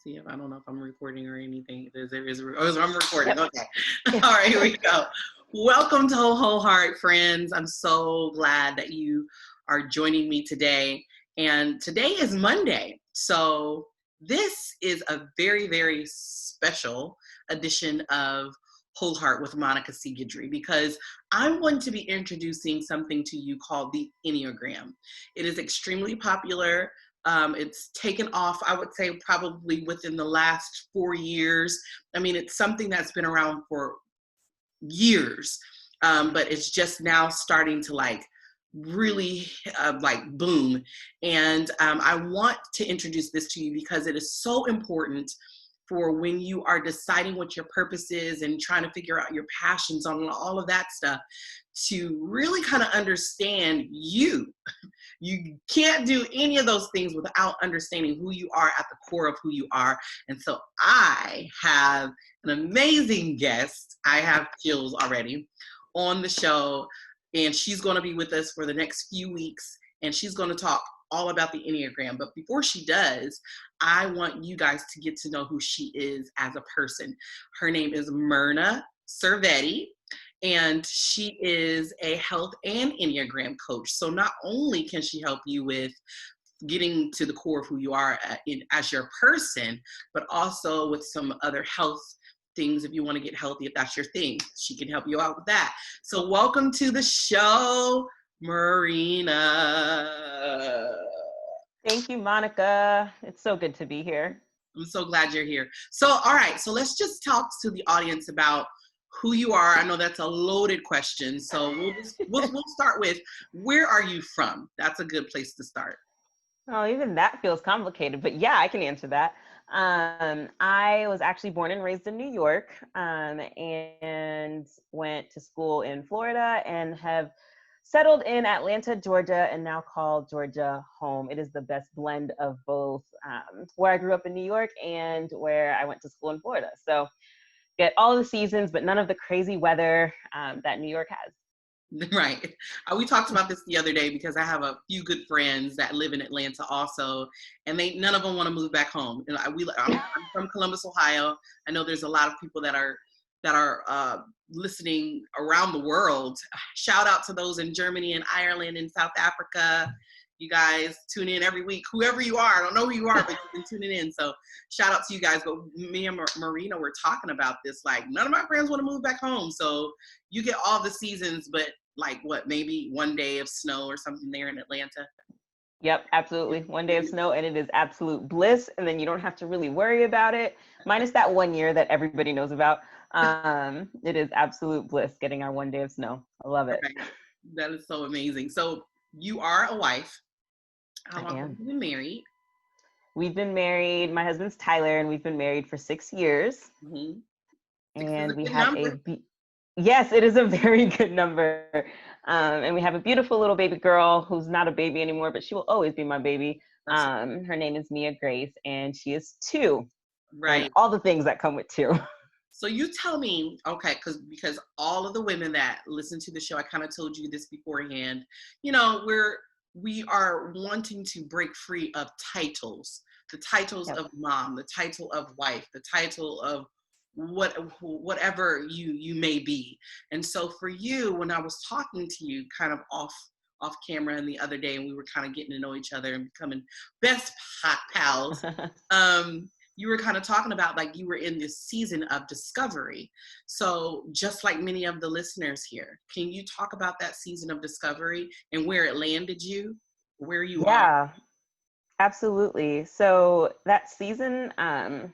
See if I don't know if I'm recording or anything. I'm recording. Yep. Okay. All right, here we go. Welcome to HeART, friends. I'm so glad that you are joining me today. And today is Monday. So this is a very, very special edition of HeART with Monica C. Guidry, because I'm going to be introducing something to you called the Enneagram. It is extremely popular. It's taken off, I would say, probably within the last 4 years. I mean, it's something that's been around for years, but it's just now starting to really boom. And I want to introduce this to you because it is so important for when you are deciding what your purpose is and trying to figure out your passions on all of that stuff, to really kind of understand you. You can't do any of those things without understanding who you are at the core of who you are. And so I have an amazing guest. I have Jules already on the show, and she's going to be with us for the next few weeks, and she's going to talk all about the Enneagram. But before she does, I want you guys to get to know who she is as a person. Her name is Myrna Enneagram, and she is a health and Enneagram coach. So not only can she help you with getting to the core of who you are as your person, but also with some other health things. If you want to get healthy, if that's your thing, she can help you out with that. So welcome to the show, Myrna. Thank you, Monica. It's so good to be here. I'm so glad you're here. So, all right, so let's just talk to the audience about who you are. I know that's a loaded question, so we'll start with, where are you from? That's a good place to start. Oh, even that feels complicated, but yeah, I can answer that. I was actually born and raised in New York, and went to school in Florida, and have settled in Atlanta, Georgia, and now call Georgia home. It is the best blend of both where I grew up in New York and where I went to school in Florida. So get all the seasons, but none of the crazy weather that New York has. Right. We talked about this the other day because I have a few good friends that live in Atlanta also, and none of them want to move back home. And I'm from Columbus, Ohio. I know there's a lot of people that are listening around the world. Shout out to those in Germany and Ireland and South Africa. You guys tune in every week. Whoever you are, I don't know who you are, but you've been tuning in. So shout out to you guys. But me and Marina were talking about this. None of my friends want to move back home. So you get all the seasons, but maybe one day of snow or something there in Atlanta? Yep, absolutely. One day of snow, and it is absolute bliss. And then you don't have to really worry about it, minus that 1 year that everybody knows about. It is absolute bliss getting our 1 day of snow. I love it. Right. That is so amazing. So you are a wife. How long have you been married? We've been married. My husband's Tyler, and we've been married for 6 years. Mm-hmm. And we have yes, it is a very good number. And we have a beautiful little baby girl who's not a baby anymore, but she will always be my baby. Her name is Mia Grace, and she is 2. Right. And all the things that come with 2. So you tell me, okay, because all of the women that listen to the show, I kind of told you this beforehand, we are wanting to break free of titles, the titles of mom, the title of wife, the title of whatever you may be. And so for you, when I was talking to you kind of off camera and the other day, and we were kind of getting to know each other and becoming best pals, you were kind of talking about you were in this season of discovery. So just like many of the listeners here, can you talk about that season of discovery and where it landed you, where you are? Yeah, absolutely. So that season, I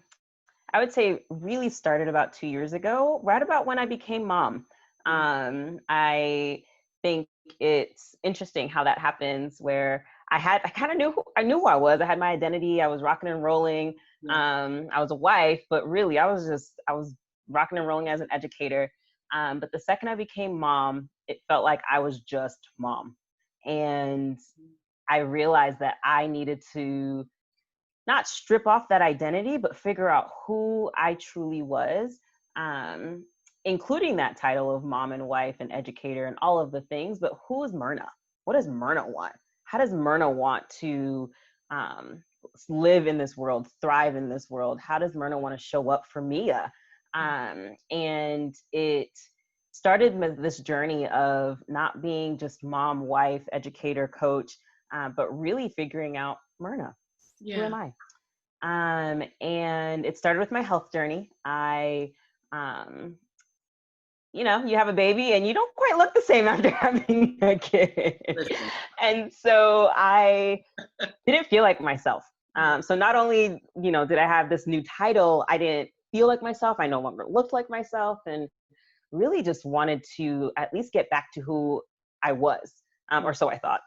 would say really started about 2 years ago, right about when I became mom. I think it's interesting how that happens, where I kind of knew who I was. I had my identity. I was rocking and rolling. I was a wife, but really I was rocking and rolling as an educator. But the second I became mom, it felt like I was just mom. And I realized that I needed to not strip off that identity, but figure out who I truly was, including that title of mom and wife and educator and all of the things. But who is Myrna? What does Myrna want? How does Myrna want to live in this world, thrive in this world? How does Myrna want to show up for Mia? And it started with this journey of not being just mom, wife, educator, coach, but really figuring out Myrna. Who am I? And it started with my health journey. You know, you have a baby and you don't quite look the same after having a kid. And so I didn't feel like myself. So not only, you know, did I have this new title, I didn't feel like myself. I no longer looked like myself, and really just wanted to at least get back to who I was, or so I thought.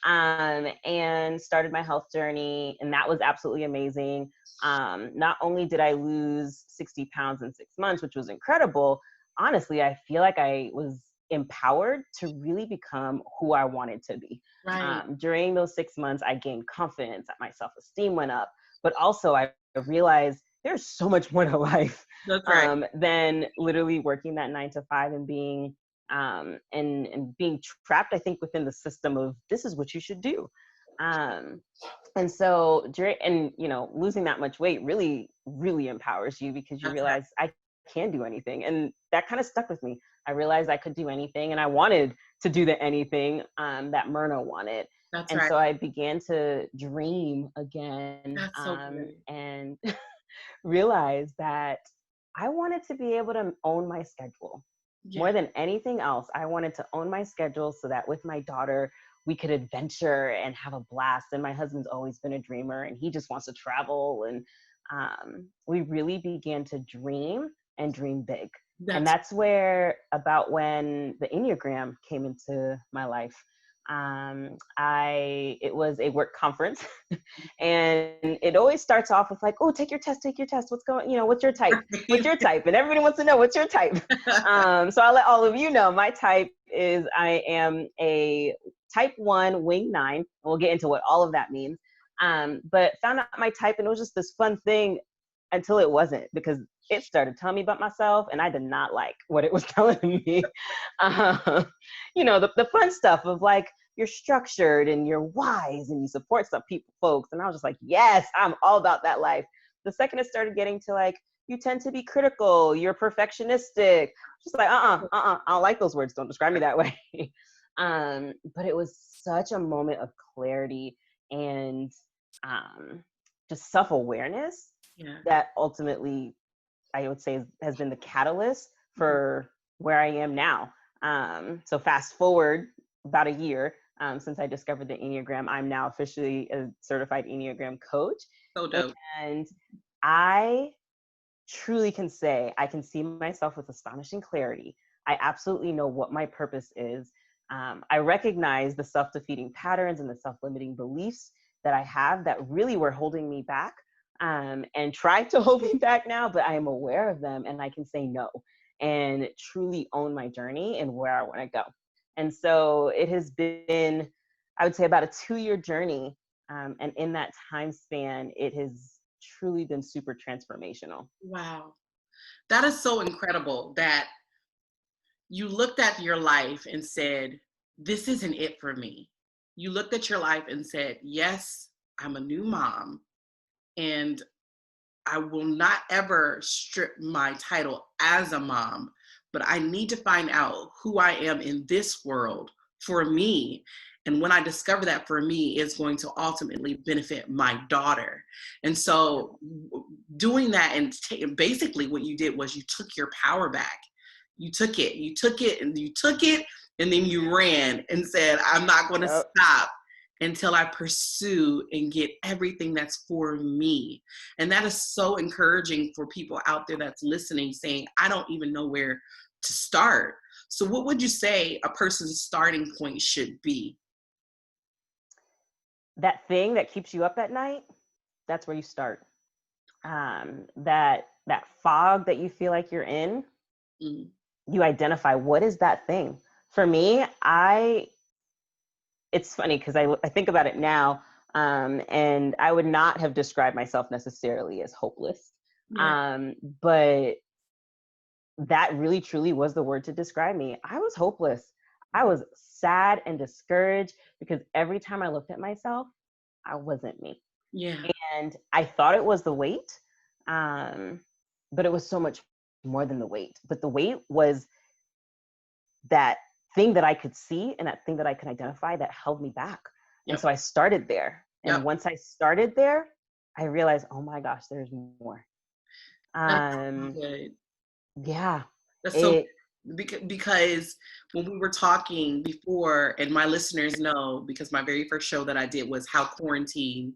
And started my health journey, and that was absolutely amazing. Not only did I lose 60 pounds in 6 months, which was incredible, honestly, I feel like I was empowered to really become who I wanted to be. During those 6 months, I gained confidence, my self-esteem went up, but also I realized there's so much more to life than literally working that 9 to 5 and being and being trapped, I think, within the system of this is what you should do. And so you know, losing that much weight really, really empowers you, because you realize I can do anything. And that kind of stuck with me. I realized I could do anything, and I wanted to do the anything that Myrna wanted. So I began to dream again, and realized that I wanted to be able to own my schedule. More than anything else, I wanted to own my schedule so that with my daughter, we could adventure and have a blast. And my husband's always been a dreamer, and he just wants to travel. And we really began to dream and dream big. And that's where, about when the Enneagram came into my life. It was a work conference and it always starts off with like, oh, take your test. What's going, you know, what's your type? What's your type? And everybody wants to know, what's your type? So I'll let all of you know, my type is, I am a type 1 wing 9. And we'll get into what all of that means. But found out my type, and it was just this fun thing until it wasn't, because it started telling me about myself, and I did not like what it was telling me. You know, the fun stuff of like, you're structured and you're wise and you support some folks. And I was just like, yes, I'm all about that life. The second it started getting to like, you tend to be critical, you're perfectionistic, just like, I don't like those words. Don't describe me that way. But it was such a moment of clarity and just self-awareness that ultimately, I would say, has been the catalyst for where I am now. So fast forward about a year since I discovered the Enneagram, I'm now officially a certified Enneagram coach. So dope. And I truly can say I can see myself with astonishing clarity. I absolutely know what my purpose is. I recognize the self-defeating patterns and the self-limiting beliefs that I have that really were holding me back. And try to hold me back now, but I am aware of them, and I can say no and truly own my journey and where I want to go. And so it has been, I would say, about a 2-year journey. And in that time span, it has truly been super transformational. Wow. That is so incredible that you looked at your life and said, this isn't it for me. You looked at your life and said, yes, I'm a new mom, and I will not ever strip my title as a mom, but I need to find out who I am in this world for me. And when I discover that for me, it's going to ultimately benefit my daughter. And so doing that, and basically what you did was you took your power back. You took it, and then you ran and said, I'm not going to stop until I pursue and get everything that's for me. And that is so encouraging for people out there that's listening, saying, I don't even know where to start. So what would you say a person's starting point should be? That thing that keeps you up at night, that's where you start. That fog that you feel like you're in, you identify, what is that thing? For me, it's funny because I think about it now, and I would not have described myself necessarily as hopeless. But that really truly was the word to describe me. I was hopeless. I was sad and discouraged because every time I looked at myself, I wasn't me. And I thought it was the weight, but it was so much more than the weight. But the weight was that thing that I could see and that thing that I could identify that held me back. And Yep. so I started there. And Yep. once I started there, I realized, oh my gosh, there's more. That's so good. Yeah. That's so It, because when we were talking before, and my listeners know, because my very first show that I did was how quarantine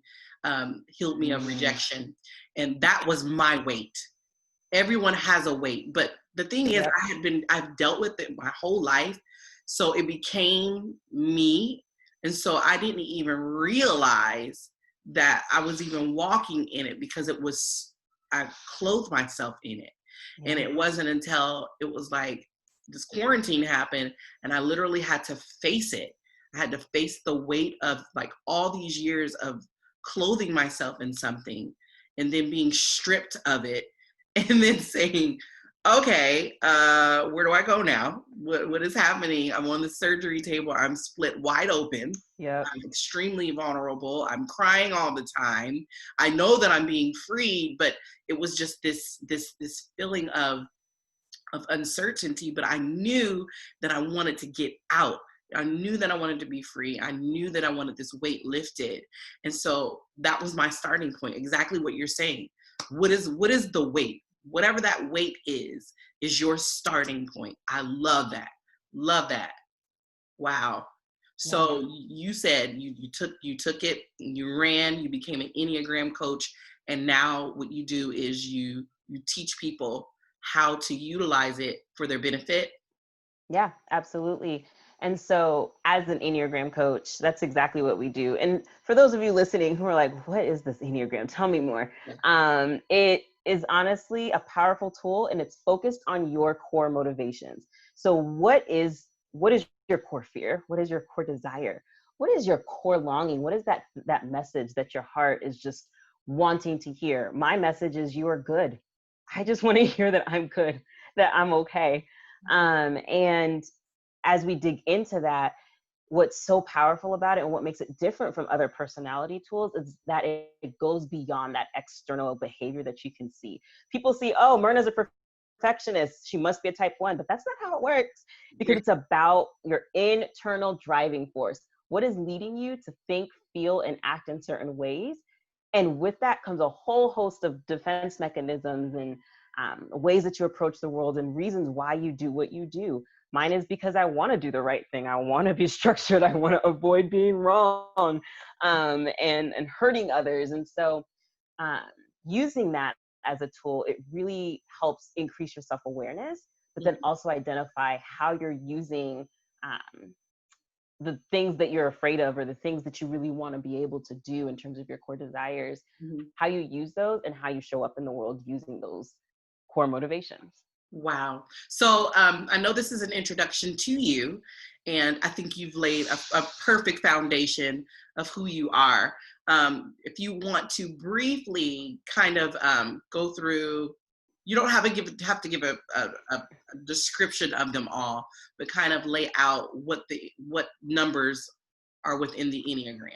healed me of rejection, and that was my weight. Everyone has a weight, but the thing is, yep. I've dealt with it my whole life, so it became me, and so I didn't even realize that I was even walking in it, because I clothed myself in it. Yeah. And it wasn't until it was like this quarantine happened, and I literally had to face it. I had to face the weight of like all these years of clothing myself in something, and then being stripped of it, and then saying, okay, where do I go now? What is happening? I'm on the surgery table. I'm split wide open. Yep. I'm extremely vulnerable. I'm crying all the time. I know that I'm being freed, but it was just this feeling of uncertainty. But I knew that I wanted to get out. I knew that I wanted to be free. I knew that I wanted this weight lifted. And so that was my starting point. Exactly what you're saying. What is the weight? Whatever that weight is your starting point. I love that. Love that. Wow. So you said you took it, you ran, you became an Enneagram coach, and now what you do is you teach people how to utilize it for their benefit. Yeah, absolutely. And so, as an Enneagram coach, that's exactly what we do. And for those of you listening who are like, what is this Enneagram? Tell me more. It is honestly a powerful tool, and it's focused on your core motivations. So what is your core fear? What is your core desire? What is your core longing? What is that message that your heart is just wanting to hear? My message is, you are good. I just want to hear that I'm good, that I'm okay. And as we dig into that, what's so powerful about it and what makes it different from other personality tools is that it goes beyond that external behavior that you can see. People see, oh, Myrna's a perfectionist, she must be a type 1, but that's not how it works, because it's about your internal driving force. What is leading you to think, feel, and act in certain ways? And with that comes a whole host of defense mechanisms and ways that you approach the world and reasons why you do what you do. Mine is because I want to do the right thing. I want to be structured. I want to avoid being wrong and hurting others. And so using that as a tool, it really helps increase your self-awareness, but then also identify how you're using the things that you're afraid of, or the things that you really want to be able to do in terms of your core desires, how you use those and how you show up in the world using those core motivations. Wow. So I know this is an introduction to you, and I think you've laid a perfect foundation of who you are. If you want to briefly kind of go through, you don't have to give a description of them all, but kind of lay out what numbers are within the Enneagram.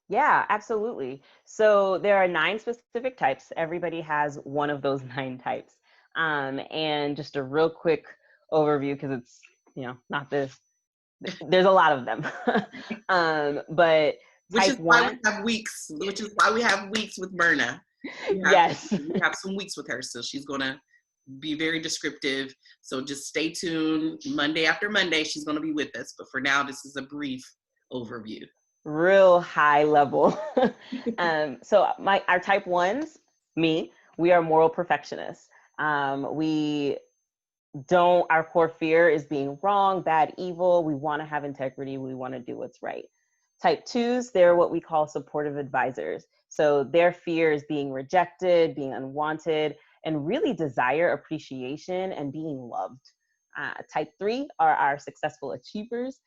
Yeah, absolutely. So there are 9 specific types. Everybody has one of those 9 types. And just a real quick overview, because it's, not this, there's a lot of them. But Which is type why 1. we have weeks, which is why we have weeks with Myrna. Yes. We have some weeks with her, so she's going to be very descriptive. So just stay tuned. Monday after Monday, she's going to be with us. But for now, this is a brief overview. Real high level. So our type 1s, we are moral perfectionists. Our core fear is being wrong, bad, evil. We want to have integrity. We want to do what's right. Type 2s, they're what we call supportive advisors. So their fear is being rejected, being unwanted, and really desire appreciation and being loved. Type 3 are our successful achievers.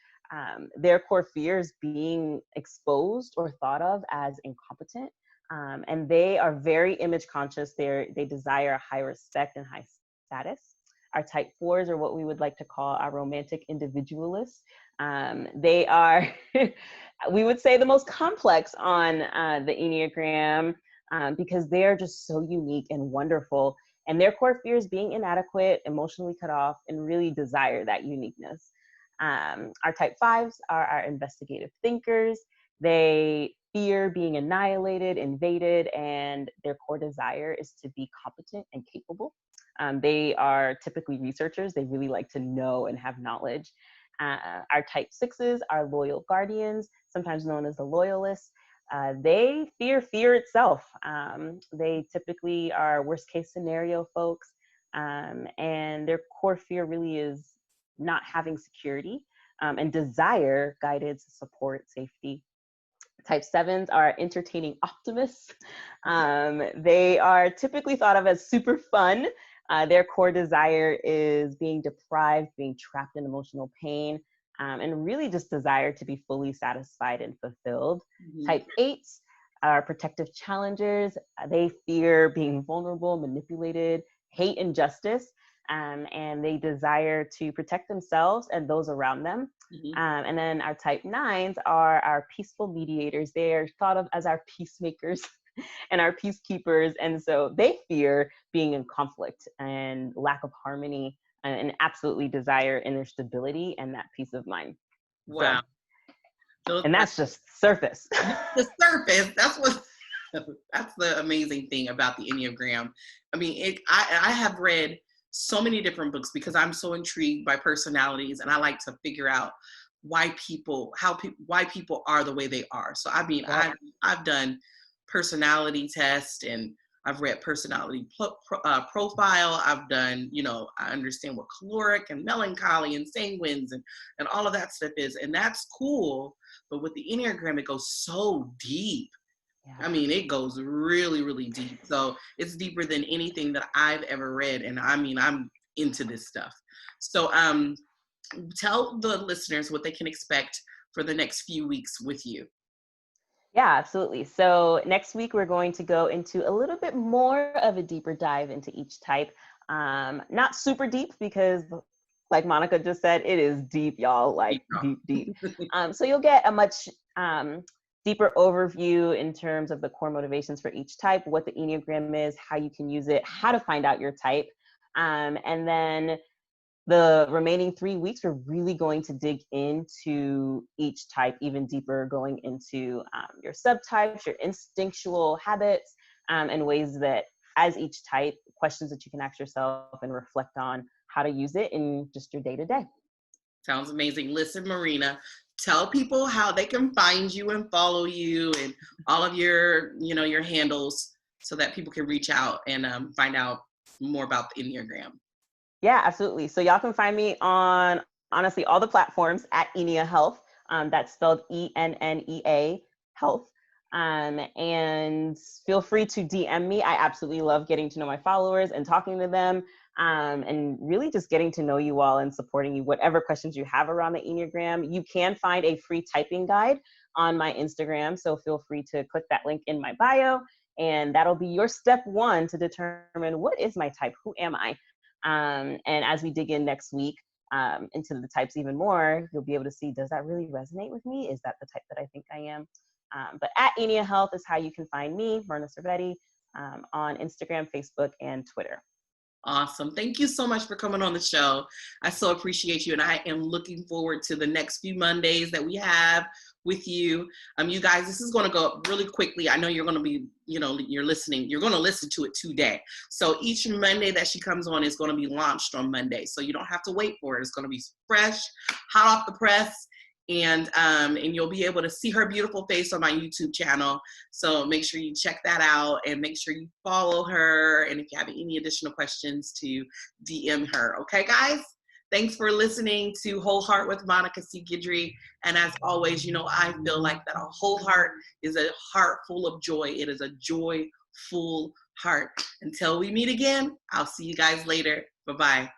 Their core fear is being exposed or thought of as incompetent. And they are very image conscious. They desire high respect and high status. Our type 4s are what we would like to call our romantic individualists. They are, we would say, the most complex on the Enneagram. because they're just so unique and wonderful. And their core fear is being inadequate, emotionally cut off, and really desire that uniqueness. Our type 5s are our investigative thinkers. They fear being annihilated, invaded, and their core desire is to be competent and capable. They are typically researchers. They really like to know and have knowledge. Our type 6s are loyal guardians, sometimes known as the loyalists. They fear itself. They typically are worst case scenario folks. And their core fear really is not having security, and desire guidance, support, safety. Type 7s are entertaining optimists. They are typically thought of as super fun. Their core desire is being deprived, being trapped in emotional pain, and really just desire to be fully satisfied and fulfilled. Mm-hmm. Type 8s are protective challengers. They fear being vulnerable, manipulated, hate injustice, and they desire to protect themselves and those around them. Mm-hmm. And then our type 9s are our peaceful mediators. They are thought of as our peacemakers and our peacekeepers. And so they fear being in conflict and lack of harmony, and absolutely desire inner stability and that peace of mind. Wow. So, and that's just surface. The surface. That's the amazing thing about the Enneagram. I mean, I have read so many different books because I'm so intrigued by personalities, and I like to figure out why people are the way they are. So I mean, Yeah. I've done personality tests, and I've read personality profile. I've done, I understand what caloric and melancholy and sanguines and all of that stuff is, and that's cool. But with the Enneagram, it goes so deep. Yeah. I mean, it goes really, really deep. So it's deeper than anything that I've ever read. And I mean, I'm into this stuff. So tell the listeners what they can expect for the next few weeks with you. Yeah, absolutely. So next week, we're going to go into a little bit more of a deeper dive into each type. Not super deep because, like Monica just said, it is deep, y'all, like deep. So you'll get a much deeper overview in terms of the core motivations for each type, what the Enneagram is, how you can use it, how to find out your type. And then the remaining 3 weeks, we're really going to dig into each type even deeper, going into your subtypes, your instinctual habits, and ways that as each type, questions that you can ask yourself and reflect on how to use it in just your day-to-day. Sounds amazing. Listen, Myrna, tell people how they can find you and follow you and all of your, your handles so that people can reach out and find out more about the Enneagram. Yeah, absolutely. So y'all can find me on, honestly, all the platforms at Ennea Health. That's spelled ENNEA Health. And feel free to DM me. I absolutely love getting to know my followers and talking to them, and really just getting to know you all and supporting you, whatever questions you have around the Enneagram. You can find a free typing guide on my Instagram. So feel free to click that link in my bio, and that'll be your step one to determine what is my type, who am I? And as we dig in next week into the types even more, you'll be able to see, does that really resonate with me? Is that the type that I think I am? But at Ennea Health is how you can find me, Myrna Cervetti, on Instagram, Facebook, and Twitter. Awesome. Thank you so much for coming on the show. I so appreciate you. And I am looking forward to the next few Mondays that we have with you. You guys, this is going to go up really quickly. I know you're going to be, you're listening. You're going to listen to it today. So each Monday that she comes on is going to be launched on Monday. So you don't have to wait for it. It's going to be fresh, hot off the press. And you'll be able to see her beautiful face on my YouTube channel. So make sure you check that out and make sure you follow her. And if you have any additional questions, to DM her. Okay, guys? Thanks for listening to Whole Heart with Monica C. Guidry. And as always, I feel like that a whole heart is a heart full of joy. It is a joyful heart. Until we meet again, I'll see you guys later. Bye-bye.